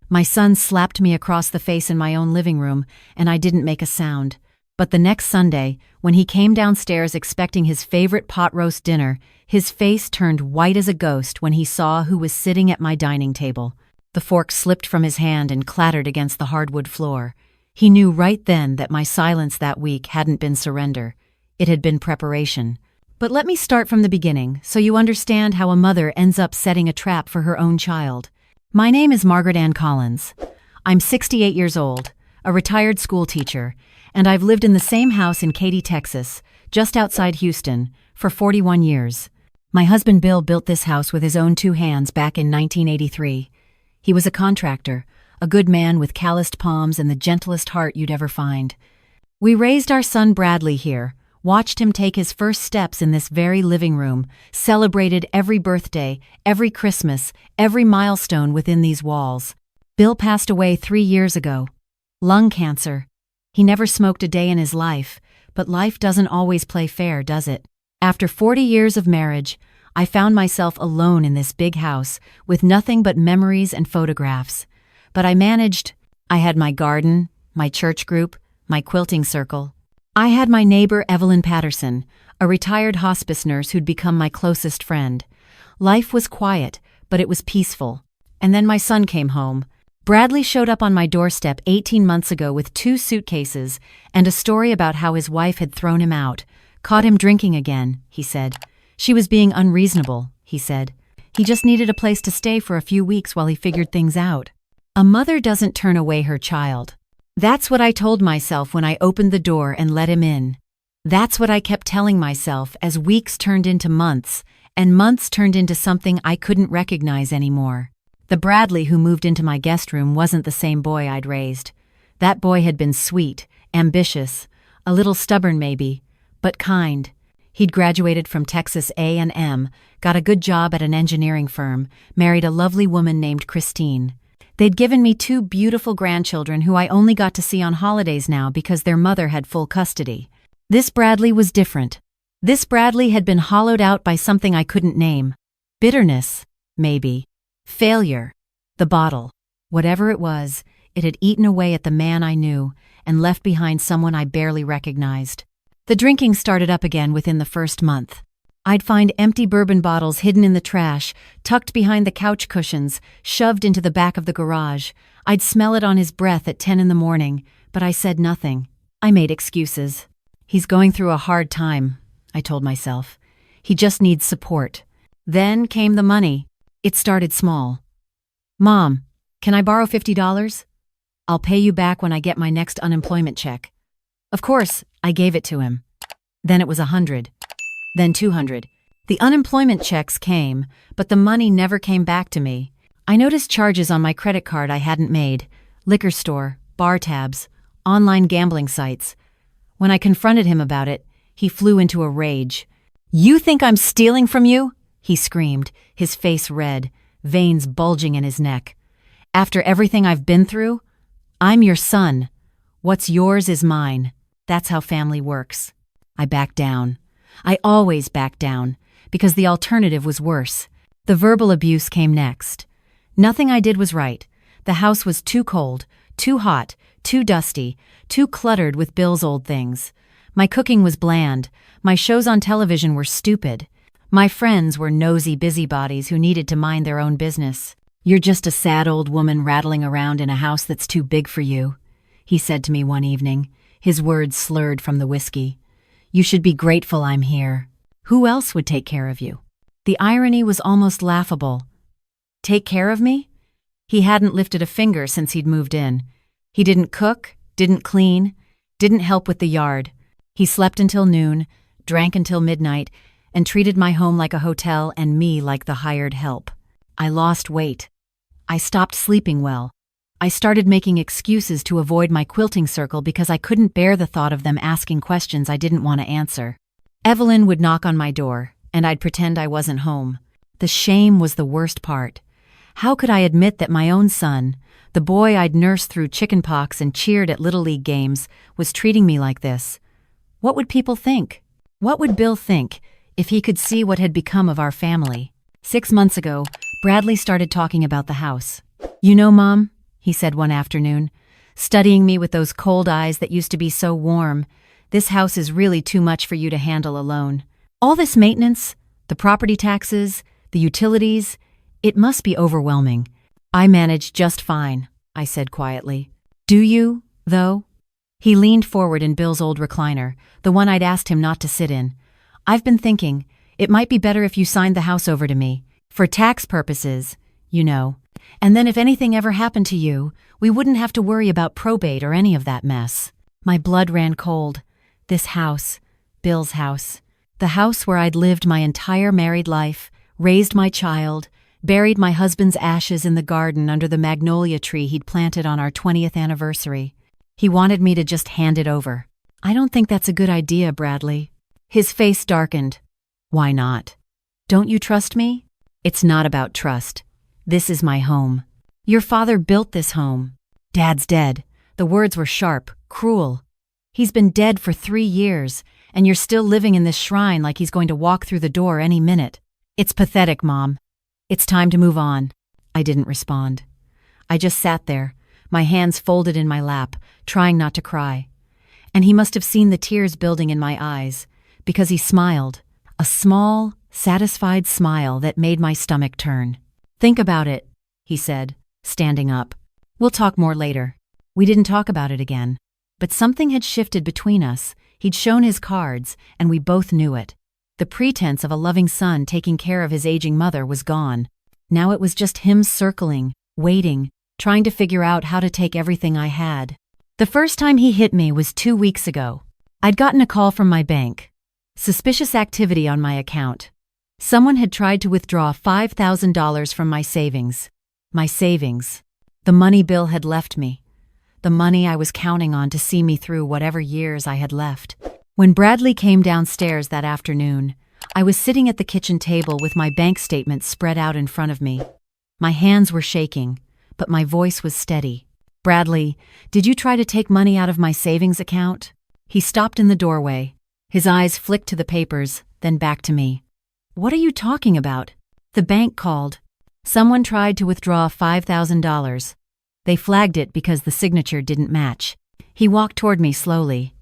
My son slapped me across the face in my own living room, and I didn't make a sound. But the next Sunday, when he came downstairs expecting his favorite pot roast dinner, his face turned white as a ghost when he saw who was sitting at my dining table. The fork slipped from his hand and clattered against the hardwood floor. He knew right then that my silence that week hadn't been surrender. It had been preparation. But let me start from the beginning, so you understand how a mother ends up setting a trap for her own child. My name is Margaret Ann Collins. I'm 68 years old, a retired school teacher, and I've lived in the same house in Katy, Texas, just outside Houston, for 41 years. My husband Bill built this house with his own two hands back in 1983. He was a contractor, a good man with calloused palms and the gentlest heart you'd ever find. We raised our son Bradley here, watched him take his first steps in this very living room, celebrated every birthday, every Christmas, every milestone within these walls. Bill passed away 3 years ago. Lung cancer. He never smoked a day in his life, but life doesn't always play fair, does it? After 40 years of marriage, I found myself alone in this big house with nothing but memories and photographs. But I managed. I had my garden, my church group, my quilting circle. I had my neighbor Evelyn Patterson, a retired hospice nurse who'd become my closest friend. Life was quiet, but it was peaceful. And then my son came home. Bradley showed up on my doorstep 18 months ago with 2 suitcases and a story about how his wife had thrown him out. Caught him drinking again, he said. She was being unreasonable, he said. He just needed a place to stay for a few weeks while he figured things out. A mother doesn't turn away her child. That's what I told myself when I opened the door and let him in. That's what I kept telling myself as weeks turned into months, and months turned into something I couldn't recognize anymore. The Bradley who moved into my guest room wasn't the same boy I'd raised. That boy had been sweet, ambitious, a little stubborn maybe, but kind. He'd graduated from Texas A&M, got a good job at an engineering firm, married a lovely woman named Christine. They'd given me 2 beautiful grandchildren who I only got to see on holidays now because their mother had full custody. This Bradley was different. This Bradley had been hollowed out by something I couldn't name. Bitterness, maybe. Failure. The bottle. Whatever it was, it had eaten away at the man I knew and left behind someone I barely recognized. The drinking started up again within the first month. I'd find empty bourbon bottles hidden in the trash, tucked behind the couch cushions, shoved into the back of the garage. I'd smell it on his breath at 10 in the morning, but I said nothing. I made excuses. He's going through a hard time, I told myself. He just needs support. Then came the money. It started small. Mom, can I borrow $50? I'll pay you back when I get my next unemployment check. Of course, I gave it to him. Then it was 100. Then 200. The unemployment checks came, but the money never came back to me. I noticed charges on my credit card I hadn't made. Liquor store, bar tabs, online gambling sites. When I confronted him about it, he flew into a rage. "You think I'm stealing from you?" he screamed, his face red, veins bulging in his neck. "After everything I've been through? I'm your son. What's yours is mine. That's how family works." I backed down. I always backed down, because the alternative was worse. The verbal abuse came next. Nothing I did was right. The house was too cold, too hot, too dusty, too cluttered with Bill's old things. My cooking was bland. My shows on television were stupid. My friends were nosy busybodies who needed to mind their own business. "You're just a sad old woman rattling around in a house that's too big for you," he said to me one evening, his words slurred from the whiskey. "You should be grateful I'm here. Who else would take care of you?" The irony was almost laughable. Take care of me? He hadn't lifted a finger since he'd moved in. He didn't cook, didn't clean, didn't help with the yard. He slept until noon, drank until midnight, and treated my home like a hotel and me like the hired help. I lost weight. I stopped sleeping well. I started making excuses to avoid my quilting circle because I couldn't bear the thought of them asking questions I didn't want to answer. Evelyn would knock on my door, and I'd pretend I wasn't home. The shame was the worst part. How could I admit that my own son, the boy I'd nursed through chickenpox and cheered at Little League games, was treating me like this? What would people think? What would Bill think if he could see what had become of our family? 6 months ago, Bradley started talking about the house. "You know, Mom," he said one afternoon, studying me with those cold eyes that used to be so warm. "This house is really too much for you to handle alone. All this maintenance, the property taxes, the utilities, it must be overwhelming." "I manage just fine," I said quietly. "Do you, though?" He leaned forward in Bill's old recliner, the one I'd asked him not to sit in. "I've been thinking, it might be better if you signed the house over to me. For tax purposes, you know. And then if anything ever happened to you, we wouldn't have to worry about probate or any of that mess." My blood ran cold. This house, Bill's house, the house where I'd lived my entire married life, raised my child, buried my husband's ashes in the garden under the magnolia tree he'd planted on our 20th anniversary. He wanted me to just hand it over. "I don't think that's a good idea, Bradley." His face darkened. "Why not? Don't you trust me?" "It's not about trust. This is my home. Your father built this home. Dad's dead." The words were sharp, cruel. "He's been dead for 3 years, and you're still living in this shrine like he's going to walk through the door any minute. It's pathetic, Mom. It's time to move on." I didn't respond. I just sat there, my hands folded in my lap, trying not to cry. And he must have seen the tears building in my eyes, because he smiled, a small, satisfied smile that made my stomach turn. "Think about it," he said, standing up. "We'll talk more later." We didn't talk about it again. But something had shifted between us. He'd shown his cards, and we both knew it. The pretense of a loving son taking care of his aging mother was gone. Now it was just him circling, waiting, trying to figure out how to take everything I had. The first time he hit me was 2 weeks ago. I'd gotten a call from my bank. Suspicious activity on my account. Someone had tried to withdraw $5,000 from my savings. My savings. The money Bill had left me. The money I was counting on to see me through whatever years I had left. When Bradley came downstairs that afternoon, I was sitting at the kitchen table with my bank statement spread out in front of me. My hands were shaking, but my voice was steady. "Bradley, did you try to take money out of my savings account?" He stopped in the doorway. His eyes flicked to the papers, then back to me. "What are you talking about?" "The bank called. Someone tried to withdraw $5,000. They flagged it because the signature didn't match." He walked toward me slowly.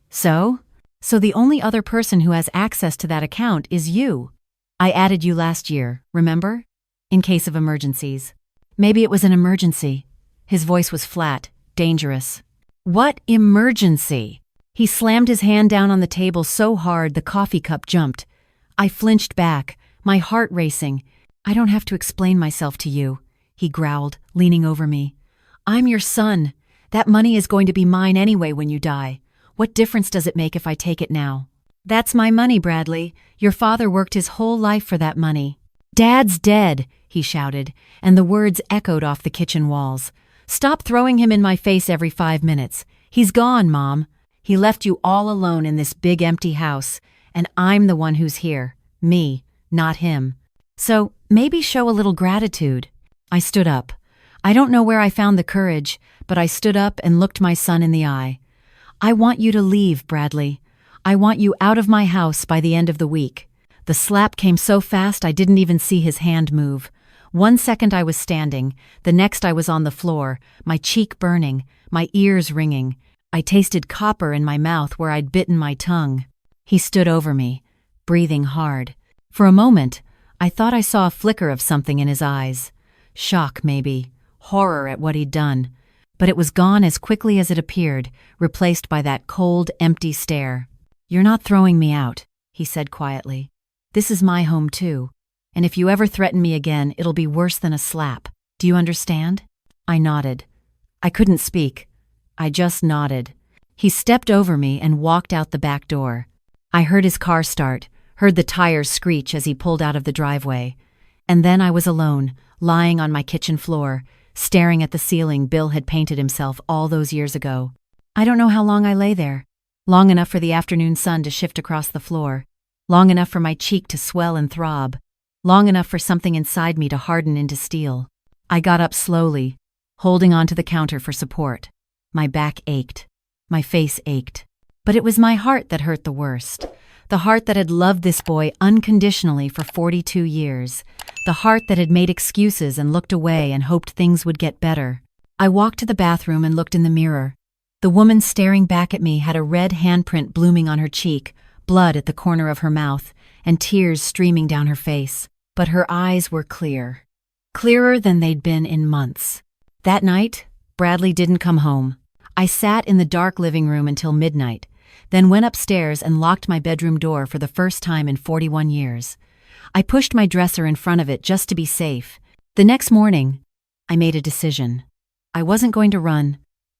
So the only other person who has access to that account is you. I added you last year, remember? In case of emergencies." "Maybe it was an emergency." His voice was flat, dangerous. "What emergency?" He slammed his hand down on the table so hard the coffee cup jumped. I flinched back, my heart racing. "I don't have to explain myself to you," he growled, leaning over me. "I'm your son. That money is going to be mine anyway when you die. What difference does it make if I take it now?" "That's my money, Bradley. Your father worked his whole life for that money." "Dad's dead," he shouted, and the words echoed off the kitchen walls. "Stop throwing him in my face every 5 minutes. He's gone, Mom. He left you all alone in this big empty house, and I'm the one who's here. Me, not him. So maybe show a little gratitude." I stood up. I don't know where I found the courage, but I stood up and looked my son in the eye. "I want you to leave, Bradley. I want you out of my house by the end of the week." The slap came so fast I didn't even see his hand move. 1 second I was standing, the next I was on the floor, my cheek burning, my ears ringing. I tasted copper in my mouth where I'd bitten my tongue. He stood over me, breathing hard. For a moment, I thought I saw a flicker of something in his eyes. Shock, maybe. Horror at what he'd done. But it was gone as quickly as it appeared, replaced by that cold, empty stare. "You're not throwing me out," he said quietly. "This is my home too. And if you ever threaten me again, it'll be worse than a slap. Do you understand?" I nodded. I couldn't speak. I just nodded. He stepped over me and walked out the back door. I heard his car start, heard the tires screech as he pulled out of the driveway. And then I was alone, lying on my kitchen floor, staring at the ceiling Bill had painted himself all those years ago. I don't know how long I lay there. Long enough for the afternoon sun to shift across the floor. Long enough for my cheek to swell and throb. Long enough for something inside me to harden into steel. I got up slowly, holding onto the counter for support. My back ached. My face ached. But it was my heart that hurt the worst. The heart that had loved this boy unconditionally for 42 years. The heart that had made excuses and looked away and hoped things would get better. I walked to the bathroom and looked in the mirror. The woman staring back at me had a red handprint blooming on her cheek, blood at the corner of her mouth, and tears streaming down her face. But her eyes were clear. Clearer than they'd been in months. That night, Bradley didn't come home. I sat in the dark living room until midnight, then went upstairs and locked my bedroom door for the first time in 41 years. I pushed my dresser in front of it just to be safe. The next morning, I made a decision. I wasn't going to run.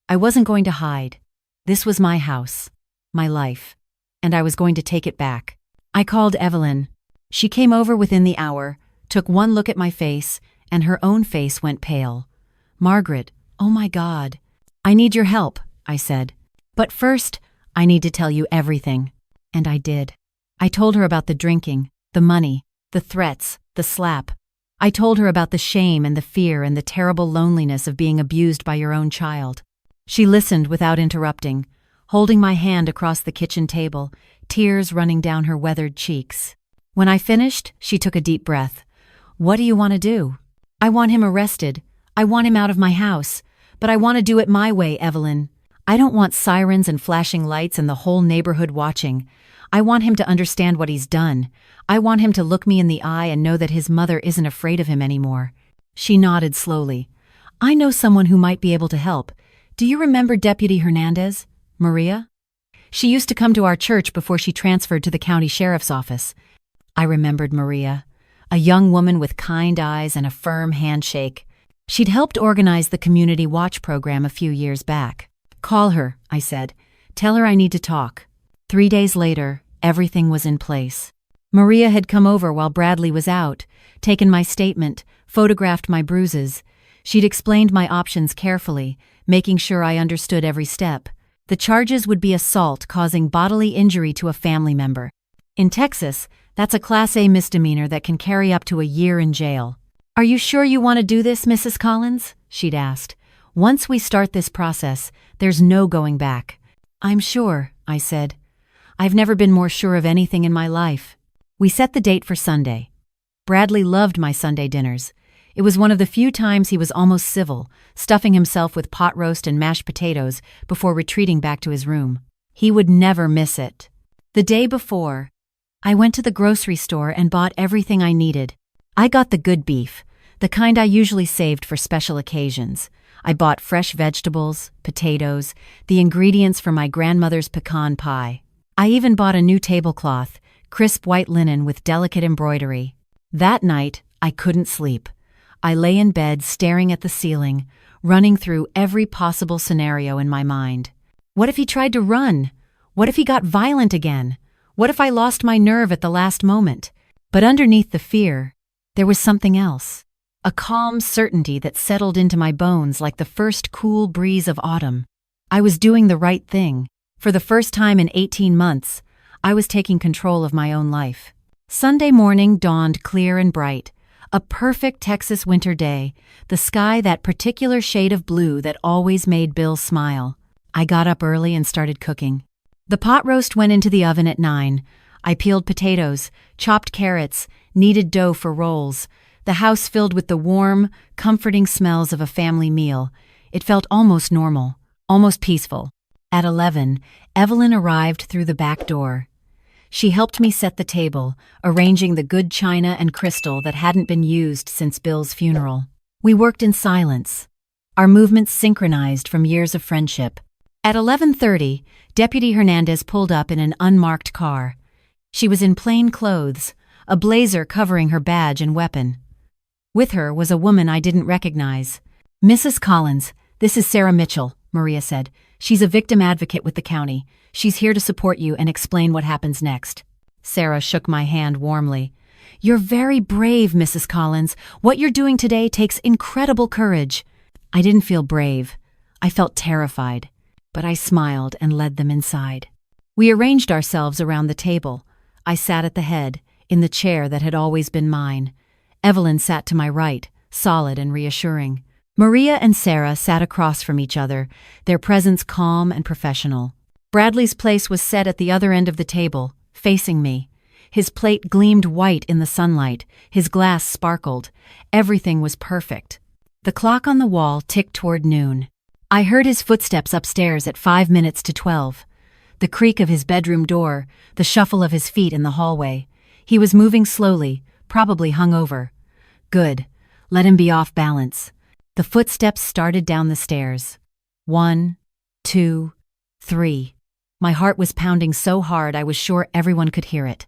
I wasn't going to hide. This was my house, my life, and I was going to take it back. I called Evelyn. She came over within the hour, took one look at my face, and her own face went pale. "Margaret, oh my God. I need your help," I said. "But first, I need to tell you everything." And I did. I told her about the drinking, the money, the threats, the slap. I told her about the shame and the fear and the terrible loneliness of being abused by your own child. She listened without interrupting, holding my hand across the kitchen table, tears running down her weathered cheeks. When I finished, she took a deep breath. "What do you want to do?" "I want him arrested. I want him out of my house. But I want to do it my way, Evelyn. I don't want sirens and flashing lights and the whole neighborhood watching. I want him to understand what he's done. I want him to look me in the eye and know that his mother isn't afraid of him anymore." She nodded slowly. "I know someone who might be able to help. Do you remember Deputy Hernandez, Maria? She used to come to our church before she transferred to the county sheriff's office." I remembered Maria, a young woman with kind eyes and a firm handshake. She'd helped organize the Community Watch program a few years back. "Call her," I said. "Tell her I need to talk." 3 days later, everything was in place. Maria had come over while Bradley was out, taken my statement, photographed my bruises. She'd explained my options carefully, making sure I understood every step. The charges would be assault causing bodily injury to a family member. In Texas, that's a Class A misdemeanor that can carry up to a year in jail. "Are you sure you want to do this, Mrs. Collins?" she'd asked. "Once we start this process, there's no going back." "I'm sure," I said. "I've never been more sure of anything in my life." We set the date for Sunday. Bradley loved my Sunday dinners. It was one of the few times he was almost civil, stuffing himself with pot roast and mashed potatoes before retreating back to his room. He would never miss it. The day before, I went to the grocery store and bought everything I needed. I got the good beef, the kind I usually saved for special occasions. I bought fresh vegetables, potatoes, the ingredients for my grandmother's pecan pie. I even bought a new tablecloth, crisp white linen with delicate embroidery. That night, I couldn't sleep. I lay in bed staring at the ceiling, running through every possible scenario in my mind. What if he tried to run? What if he got violent again? What if I lost my nerve at the last moment? But underneath the fear, there was something else. A calm certainty that settled into my bones like the first cool breeze of autumn. I was doing the right thing. For the first time in 18 months, I was taking control of my own life. Sunday morning dawned clear and bright. A perfect Texas winter day, the sky that particular shade of blue that always made Bill smile. I got up early and started cooking. The pot roast went into the oven at 9. I peeled potatoes, chopped carrots, kneaded dough for rolls. The house filled with the warm, comforting smells of a family meal. It felt almost normal, almost peaceful. At 11, Evelyn arrived through the back door. She helped me set the table, arranging the good china and crystal that hadn't been used since Bill's funeral. We worked in silence, our movements synchronized from years of friendship. At 11:30, Deputy Hernandez pulled up in an unmarked car. She was in plain clothes, a blazer covering her badge and weapon. With her was a woman I didn't recognize. "Mrs. Collins, this is Sarah Mitchell," Maria said. "She's a victim advocate with the county. She's here to support you and explain what happens next." Sarah shook my hand warmly. "You're very brave, Mrs. Collins. What you're doing today takes incredible courage." I didn't feel brave. I felt terrified. But I smiled and led them inside. We arranged ourselves around the table. I sat at the head, in the chair that had always been mine. Evelyn sat to my right, solid and reassuring. Maria and Sarah sat across from each other, their presence calm and professional. Bradley's place was set at the other end of the table, facing me. His plate gleamed white in the sunlight, his glass sparkled. Everything was perfect. The clock on the wall ticked toward noon. I heard his footsteps upstairs at 5 minutes to 12. The creak of his bedroom door, the shuffle of his feet in the hallway. He was moving slowly, probably hungover. Good. Let him be off balance. The footsteps started down the stairs. 1, 2, 3. My heart was pounding so hard I was sure everyone could hear it.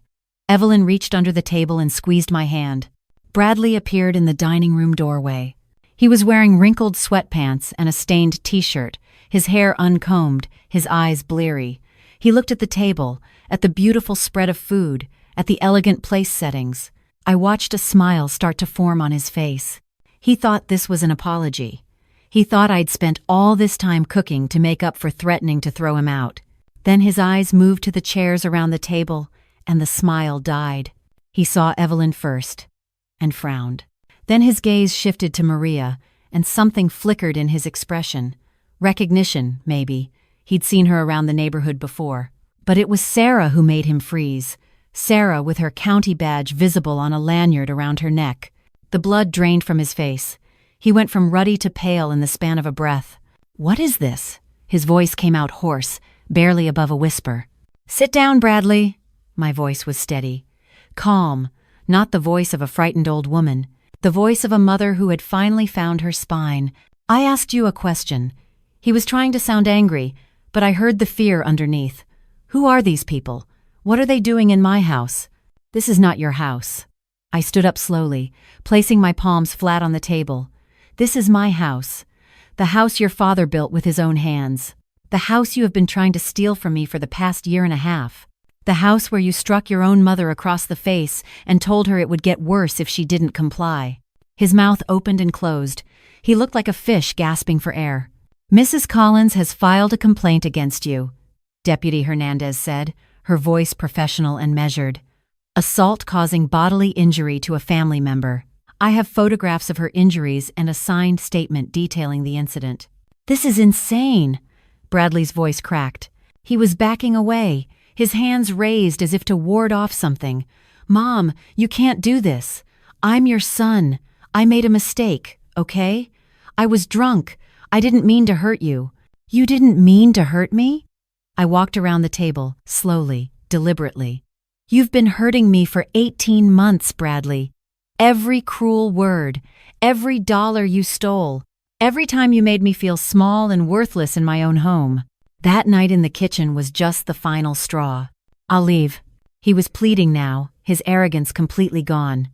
Evelyn reached under the table and squeezed my hand. Bradley appeared in the dining room doorway. He was wearing wrinkled sweatpants and a stained t-shirt, his hair uncombed, his eyes bleary. He looked at the table, at the beautiful spread of food, at the elegant place settings. I watched a smile start to form on his face. He thought this was an apology. He thought I'd spent all this time cooking to make up for threatening to throw him out. Then his eyes moved to the chairs around the table, and the smile died. He saw Evelyn first, and frowned. Then his gaze shifted to Maria, and something flickered in his expression. Recognition, maybe. He'd seen her around the neighborhood before. But it was Sarah who made him freeze. Sarah with her county badge visible on a lanyard around her neck. The blood drained from his face. He went from ruddy to pale in the span of a breath. "What is this?" His voice came out hoarse, barely above a whisper. "Sit down, Bradley." My voice was steady. Calm, not the voice of a frightened old woman. The voice of a mother who had finally found her spine. "I asked you a question." He was trying to sound angry, but I heard the fear underneath. "Who are these people? What are they doing in my house?" "This is not your house." I stood up slowly, placing my palms flat on the table. "This is my house. The house your father built with his own hands. The house you have been trying to steal from me for the past year and a half. The house where you struck your own mother across the face and told her it would get worse if she didn't comply." His mouth opened and closed. He looked like a fish gasping for air. "Mrs. Collins has filed a complaint against you," Deputy Hernandez said, her voice professional and measured. "Assault causing bodily injury to a family member. I have photographs of her injuries and a signed statement detailing the incident." "This is insane." Bradley's voice cracked. He was backing away, his hands raised as if to ward off something. "Mom, you can't do this. I'm your son. I made a mistake, okay? I was drunk. I didn't mean to hurt you." "You didn't mean to hurt me?" I walked around the table, slowly, deliberately. "You've been hurting me for 18 months, Bradley. Every cruel word, every dollar you stole, every time you made me feel small and worthless in my own home. That night in the kitchen was just the final straw. I'll leave." He was pleading now, his arrogance completely gone.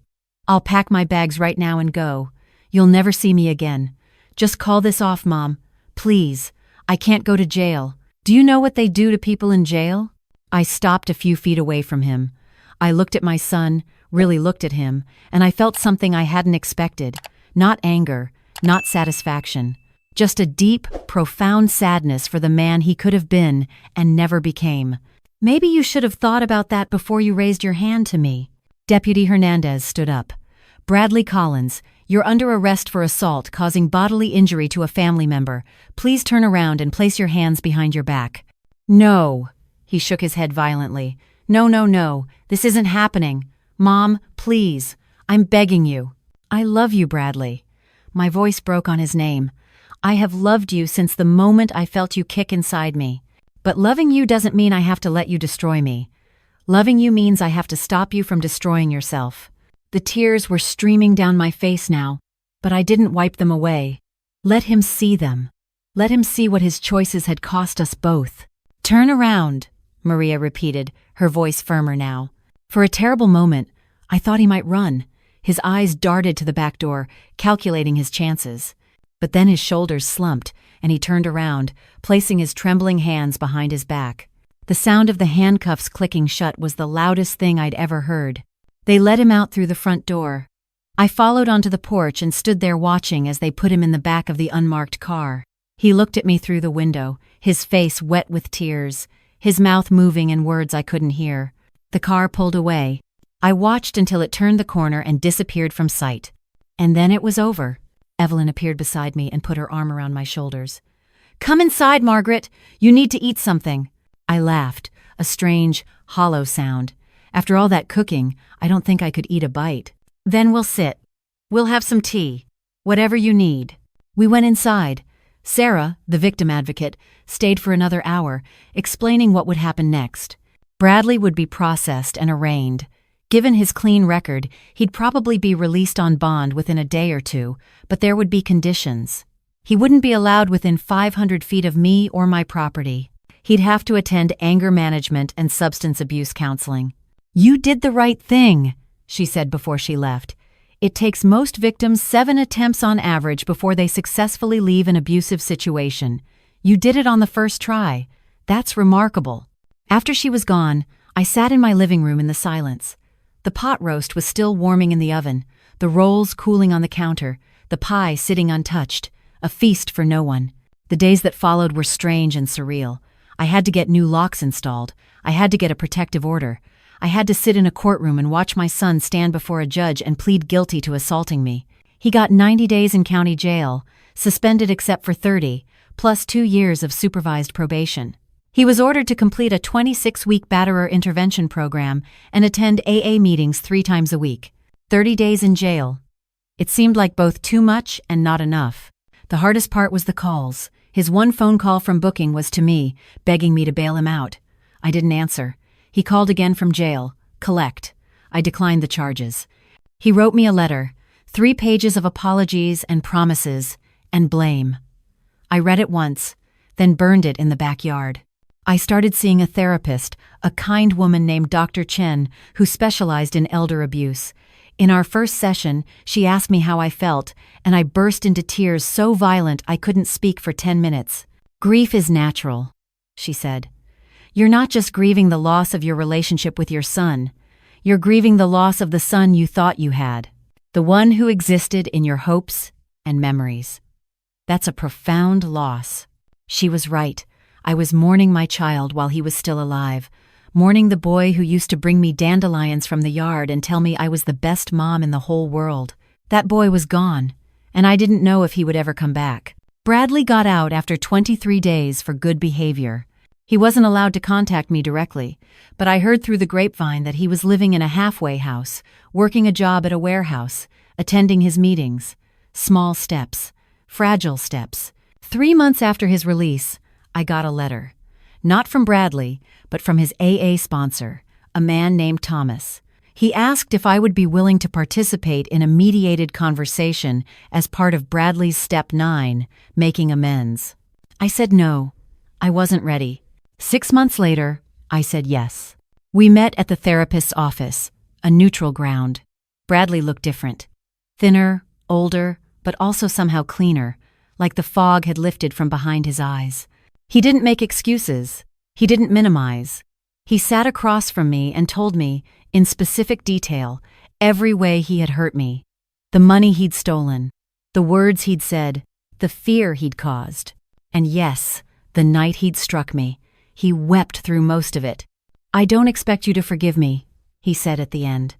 "I'll pack my bags right now and go. You'll never see me again. Just call this off, Mom. Please. I can't go to jail. Do you know what they do to people in jail?" I stopped a few feet away from him. I looked at my son, really looked at him, and I felt something I hadn't expected. Not anger, not satisfaction. Just a deep, profound sadness for the man he could have been and never became. "Maybe you should have thought about that before you raised your hand to me." Deputy Hernandez stood up. "Bradley Collins, you're under arrest for assault causing bodily injury to a family member. Please turn around and place your hands behind your back." "No." He shook his head violently. "No, no, no. This isn't happening. Mom, please. I'm begging you." "I love you, Bradley." My voice broke on his name. "I have loved you since the moment I felt you kick inside me. But loving you doesn't mean I have to let you destroy me. Loving you means I have to stop you from destroying yourself." The tears were streaming down my face now, but I didn't wipe them away. Let him see them. Let him see what his choices had cost us both. "Turn around," Maria repeated, her voice firmer now. For a terrible moment, I thought he might run. His eyes darted to the back door, calculating his chances. But then his shoulders slumped, and he turned around, placing his trembling hands behind his back. The sound of the handcuffs clicking shut was the loudest thing I'd ever heard. They led him out through the front door. I followed onto the porch and stood there watching as they put him in the back of the unmarked car. He looked at me through the window, his face wet with tears, his mouth moving in words I couldn't hear. The car pulled away. I watched until it turned the corner and disappeared from sight. And then it was over. Evelyn appeared beside me and put her arm around my shoulders. "Come inside, Margaret. You need to eat something." I laughed, a strange, hollow sound. After all that cooking, I don't think I could eat a bite. "Then we'll sit. We'll have some tea. Whatever you need." We went inside. Sarah, the victim advocate, stayed for another hour, explaining what would happen next. Bradley would be processed and arraigned. Given his clean record, he'd probably be released on bond within a day or two, but there would be conditions. He wouldn't be allowed within 500 feet of me or my property. He'd have to attend anger management and substance abuse counseling. "You did the right thing," she said before she left. "It takes most victims 7 attempts on average before they successfully leave an abusive situation. You did it on the first try. That's remarkable." After she was gone, I sat in my living room in the silence. The pot roast was still warming in the oven, the rolls cooling on the counter, the pie sitting untouched, a feast for no one. The days that followed were strange and surreal. I had to get new locks installed. I had to get a protective order. I had to sit in a courtroom and watch my son stand before a judge and plead guilty to assaulting me. He got 90 days in county jail, suspended except for 30, plus 2 years of supervised probation. He was ordered to complete a 26-week batterer intervention program and attend AA meetings 3 times a week. 30 days in jail. It seemed like both too much and not enough. The hardest part was the calls. His one phone call from booking was to me, begging me to bail him out. I didn't answer. He called again from jail. Collect. I declined the charges. He wrote me a letter, 3 pages of apologies and promises, and blame. I read it once, then burned it in the backyard. I started seeing a therapist, a kind woman named Dr. Chen, who specialized in elder abuse. In our first session, she asked me how I felt, and I burst into tears so violent I couldn't speak for 10 minutes. "Grief is natural," she said. "You're not just grieving the loss of your relationship with your son. You're grieving the loss of the son you thought you had, the one who existed in your hopes and memories. That's a profound loss." She was right. I was mourning my child while he was still alive, mourning the boy who used to bring me dandelions from the yard and tell me I was the best mom in the whole world. That boy was gone, and I didn't know if he would ever come back. Bradley got out after 23 days for good behavior. He wasn't allowed to contact me directly, but I heard through the grapevine that he was living in a halfway house, working a job at a warehouse, attending his meetings. Small steps, fragile steps. 3 months after his release, I got a letter. Not from Bradley, but from his AA sponsor, a man named Thomas. He asked if I would be willing to participate in a mediated conversation as part of Bradley's Step 9, making amends. I said no. I wasn't ready. 6 months later, I said yes. We met at the therapist's office, a neutral ground. Bradley looked different. Thinner, older, but also somehow cleaner, like the fog had lifted from behind his eyes. He didn't make excuses. He didn't minimize. He sat across from me and told me, in specific detail, every way he had hurt me. The money he'd stolen, the words he'd said, the fear he'd caused. And yes, the night he'd struck me. He wept through most of it. "I don't expect you to forgive me," he said at the end.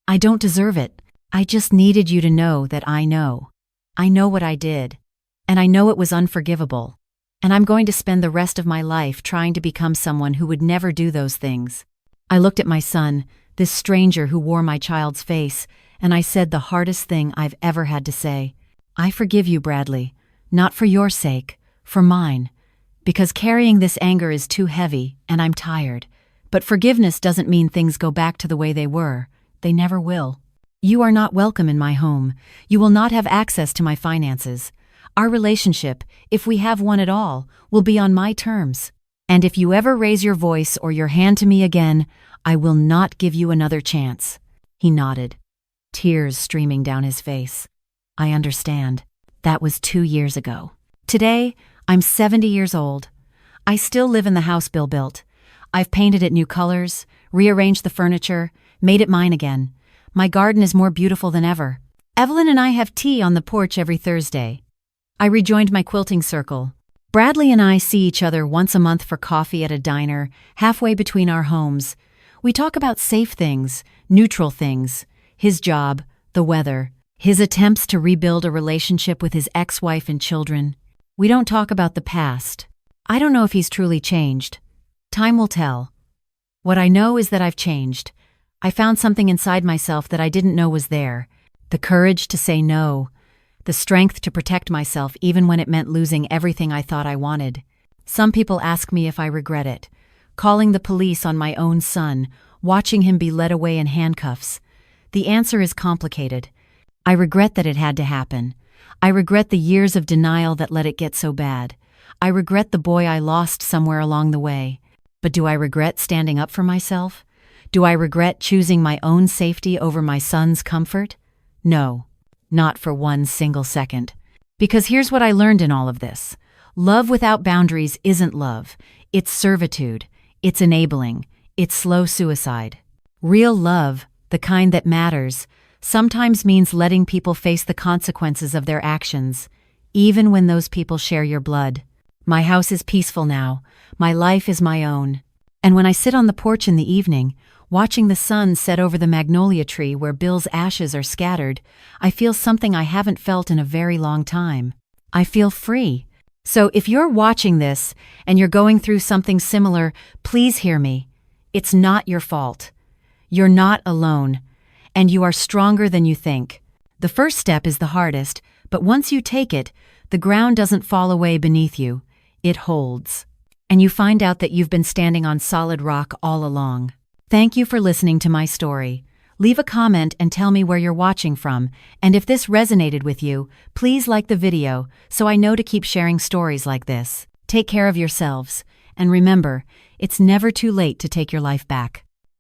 "I don't deserve it. I just needed you to know that I know. I know what I did. And I know it was unforgivable. And I'm going to spend the rest of my life trying to become someone who would never do those things." I looked at my son, this stranger who wore my child's face, and I said the hardest thing I've ever had to say. "I forgive you, Bradley, not for your sake, for mine. Because carrying this anger is too heavy, and I'm tired. But forgiveness doesn't mean things go back to the way they were. They never will. You are not welcome in my home. You will not have access to my finances. Our relationship, if we have one at all, will be on my terms. And if you ever raise your voice or your hand to me again, I will not give you another chance." He nodded, tears streaming down his face. "I understand. That was 2 years ago. Today, I'm 70 years old. I still live in the house Bill built. I've painted it new colors, rearranged the furniture, made it mine again. My garden is more beautiful than ever. Evelyn and I have tea on the porch every Thursday. I rejoined my quilting circle. Bradley and I see each other once a month for coffee at a diner, halfway between our homes. We talk about safe things, neutral things, his job, the weather, his attempts to rebuild a relationship with his ex-wife and children. We don't talk about the past. I don't know if he's truly changed. Time will tell. What I know is that I've changed. I found something inside myself that I didn't know was there. The courage to say no. the strength to protect myself even when it meant losing everything I thought I wanted. Some people ask me if I regret it. Calling the police on my own son, watching him be led away in handcuffs. The answer is complicated. I regret that it had to happen. I regret the years of denial that let it get so bad. I regret the boy I lost somewhere along the way. But do I regret standing up for myself? Do I regret choosing my own safety over my son's comfort? No, not for one single second. Because here's what I learned in all of this. Love without boundaries isn't love. It's servitude. It's enabling. It's slow suicide. Real love, the kind that matters, sometimes means letting people face the consequences of their actions, even when those people share your blood. My house is peaceful now. My life is my own. And when I sit on the porch in the evening, watching the sun set over the magnolia tree where Bill's ashes are scattered, I feel something I haven't felt in a very long time. I feel free. So if you're watching this and you're going through something similar, please hear me. It's not your fault. You're not alone, and you are stronger than you think. The first step is the hardest, but once you take it, the ground doesn't fall away beneath you. It holds. And you find out that you've been standing on solid rock all along. Thank you for listening to my story. Leave a comment and tell me where you're watching from, and if this resonated with you, please like the video so I know to keep sharing stories like this. Take care of yourselves, and remember, it's never too late to take your life back.